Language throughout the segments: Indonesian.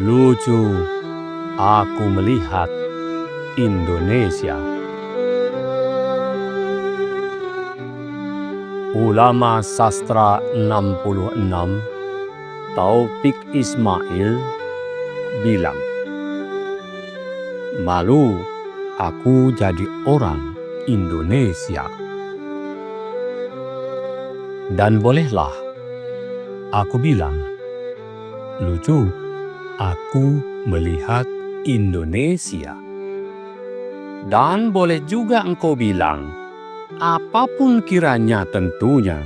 Lucu, aku melihat Indonesia. Ulama sastra 66, Taufik Ismail, bilang, "Malu aku jadi orang Indonesia." Dan bolehlah aku bilang, lucu, aku melihat Indonesia. Dan boleh juga engkau bilang, apapun kiranya tentunya,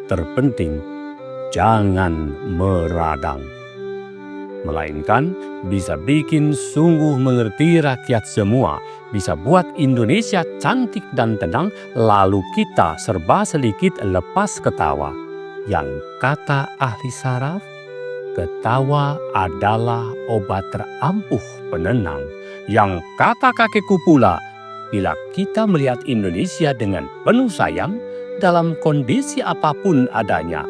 terpenting jangan meradang. Melainkan bisa bikin sungguh mengerti rakyat semua, bisa buat Indonesia cantik dan tenang, lalu kita serba sedikit lepas ketawa. Yang kata ahli saraf, ketawa adalah obat terampuh penenang. Yang kata kakekku pula, bila kita melihat Indonesia dengan penuh sayang dalam kondisi apapun adanya,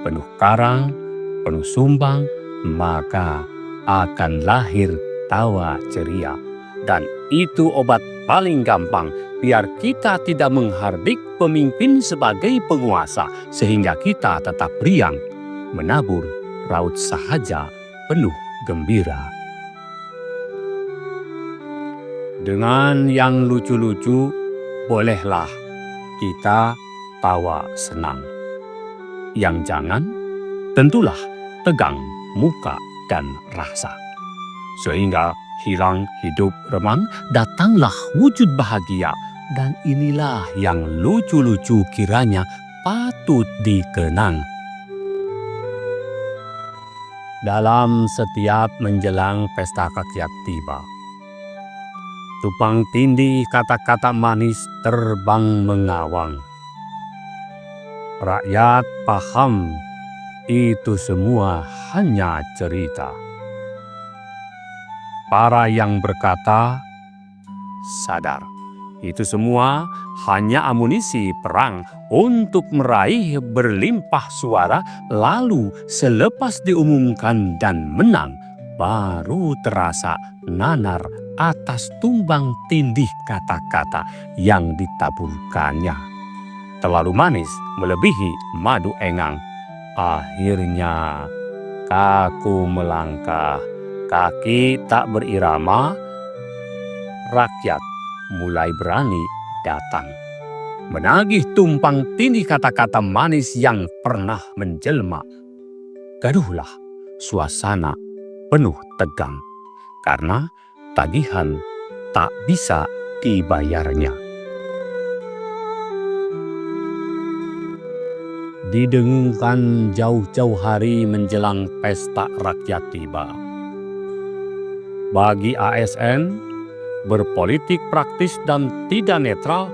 penuh karang, penuh sumbang, maka akan lahir tawa ceria. Dan itu obat paling gampang, biar kita tidak menghardik pemimpin sebagai penguasa, sehingga kita tetap riang, menabur raut sahaja penuh gembira. Dengan yang lucu-lucu, bolehlah kita tawa senang. Yang jangan, tentulah tegang muka dan rasa. Sehingga hilang hidup remang, datanglah wujud bahagia. Dan inilah yang lucu-lucu kiranya patut dikenang. Dalam setiap menjelang pesta rakyat tiba, tumpang tindih kata-kata manis terbang mengawang. Rakyat paham itu semua hanya cerita. Para yang berkata sadar, itu semua hanya amunisi perang untuk meraih berlimpah suara, lalu selepas diumumkan dan menang, baru terasa nanar atas tumbang tindih kata-kata yang ditaburkannya. Terlalu manis melebihi madu engang. Akhirnya kaku melangkah, kaki tak berirama, rakyat mulai berani datang, menagih tumpang tindih kata-kata manis yang pernah menjelma. Gaduhlah suasana penuh tegang, karena tagihan tak bisa dibayarnya. Didengungkan jauh-jauh hari menjelang pesta rakyat tiba. Bagi ASN, berpolitik praktis dan tidak netral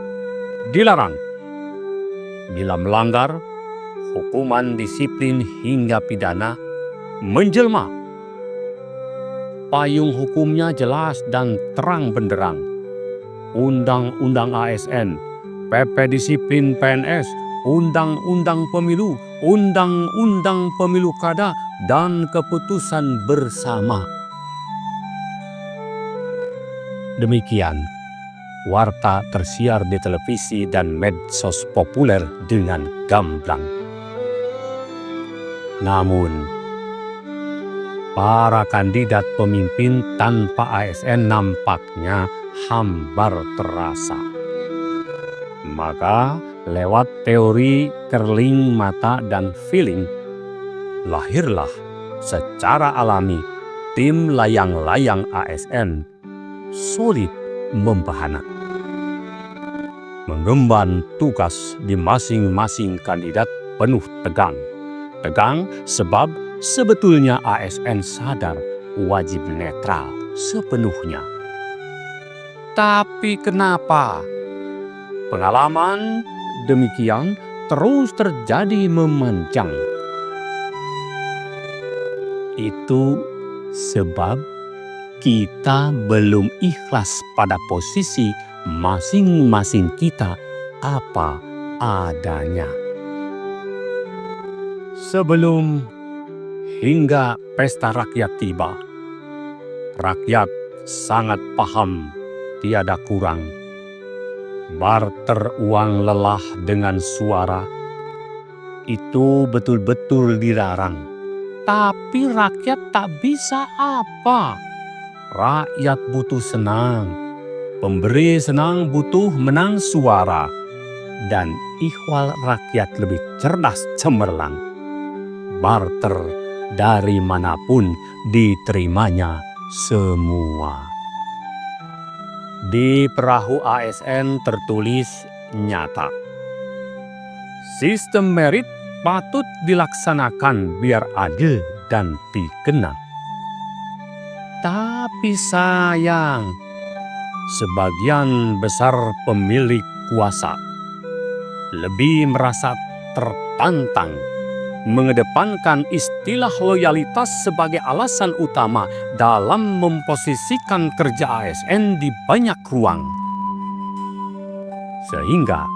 dilarang. Bila melanggar, hukuman disiplin hingga pidana menjelma. Payung hukumnya jelas dan terang benderang. Undang-undang ASN, PP Disiplin PNS, Undang-undang Pemilu, Undang-undang Pemilu Kada, dan keputusan bersama. Demikian, warta tersiar di televisi dan medsos populer dengan gamblang. Namun, para kandidat pemimpin tanpa ASN nampaknya hambar terasa. Maka, lewat teori curling mata dan feeling, lahirlah secara alami tim layang-layang ASN solid membahana, mengemban tugas di masing-masing kandidat penuh tegang. Tegang sebab sebetulnya ASN sadar wajib netral sepenuhnya. Tapi kenapa pengalaman demikian terus terjadi memanjang? Itu sebab kita belum ikhlas pada posisi masing-masing kita apa adanya. Sebelum hingga pesta rakyat tiba, rakyat sangat paham tiada kurang. Barter uang lelah dengan suara itu betul-betul dilarang. Tapi rakyat tak bisa apa. Rakyat butuh senang. Pemberi senang butuh menang suara. Dan ihwal rakyat lebih cerdas cemerlang. Barter dari manapun diterimanya semua. Di perahu ASN tertulis nyata. Sistem merit patut dilaksanakan biar adil dan dikenal. Tapi sayang, sebagian besar pemilik kuasa lebih merasa tertantang mengedepankan istilah loyalitas sebagai alasan utama dalam memposisikan kerja ASN di banyak ruang. Sehingga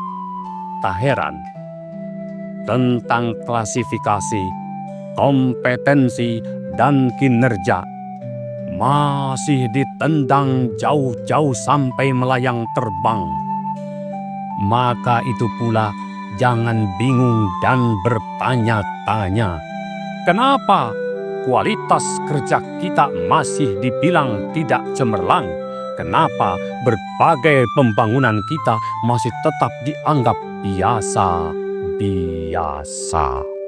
tak heran tentang klasifikasi, kompetensi, dan kinerja masih ditendang jauh-jauh sampai melayang terbang. Maka itu pula jangan bingung dan bertanya-tanya, kenapa kualitas kerja kita masih dibilang tidak cemerlang? Kenapa berbagai pembangunan kita masih tetap dianggap biasa-biasa?